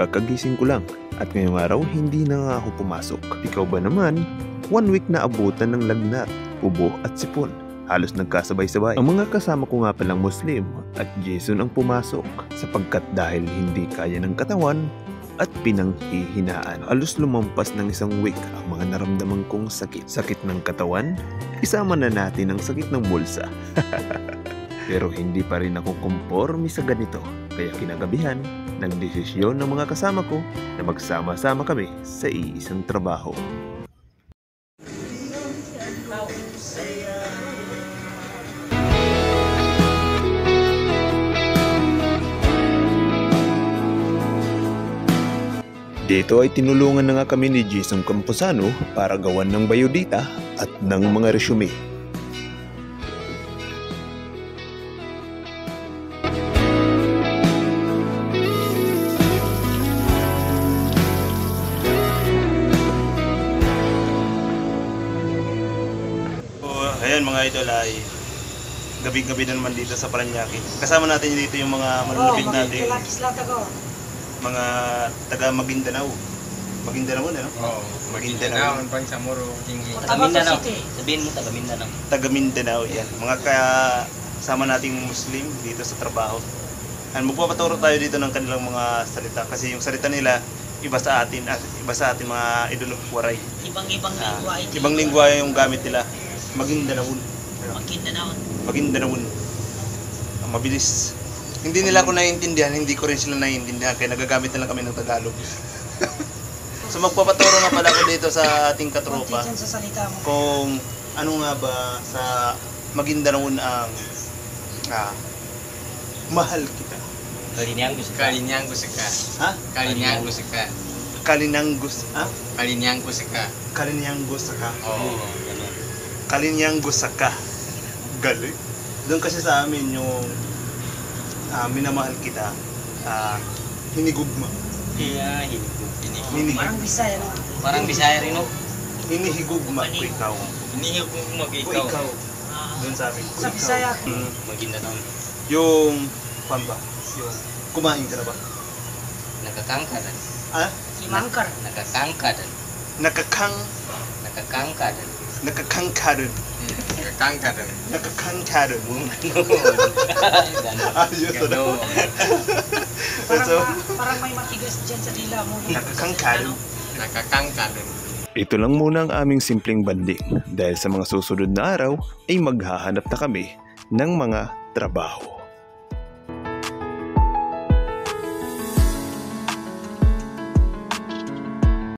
Kakagising ko lang at ngayong araw hindi na nga ako pumasok. Ikaw ba naman? 1 week na abutan ng lagnat, ubo at sipon. Halos nagkasabay-sabay. Ang mga kasama ko nga palang Muslim at Jason ang pumasok sapagkat dahil hindi kaya ng katawan at pinanghihinaan. Halos lumampas ng 1 week ang mga naramdaman kong sakit. Sakit ng katawan, isama na natin ang sakit ng bulsa. Pero hindi pa rin ako komporme sa ganito. Kaya kinagabihan, nagdesisyon ng mga kasama ko na magsama-sama kami sa isang trabaho. Dito ay tinulungan na nga kami ni Jason Camposano para gawan ng biodata at ng mga resume. Ayan mga idol, ay gabi-gabi na naman dito sa Paranaque. Kasama natin dito yung mga manunubig natin. Mga taga Maguindanao. Maguindanao na, no? Oo, Maguindanao, Bangsamoro, Tinggi. Taga Mindanao. Sabihin mo taga Mindanao. Taga Mindanao, yan. Mga kasama nating Muslim dito sa trabaho. And magpapaturo tayo dito ng kanilang mga salita kasi yung salita nila iba sa atin at iba sa ating mga idol of Waray. Ibang lingwa. Ibang lingwa yung gamit nila. Maguindanao. Maguindanao. Mabilis. Hindi nila ako naiintindihan, hindi ko rin sila naiintindihan kaya nagagamit na lang kami ng Tagalog. So magpapaturo nga pala ako dito sa ating katropa kung ano nga ba sa Maguindanao ang mahal kita. Kalinyango sika. Ha? Kalinyango sika. Kalinyangus, ha? Kalinyango sika. Kalinyangus saka. Oo. Kalinyango saka. Galing. Doon kasi sa amin yung minamahal kita, hinigugma. Yeah, hinigugma. Parang Bisaya, no? Parang Bisaya rin, no? Hinihigugma ko ikaw. Hinihigugma ko Ko ikaw. Doon sa amin. Sa Bisaya. Maguindanao. Yung, pan ba? Yung, kumain ka na ba? Nakakangkadan. Ah? Imangkar. Nakakangkadan. Nakakangkaran. Nakakangkadan. Nakakangkaran. Ayos na. Parang may matigas dyan sa dila mo. Nakakangkadan. Ito lang muna ang aming simpleng banding dahil sa mga susunod na araw ay maghahanap na kami ng mga trabaho.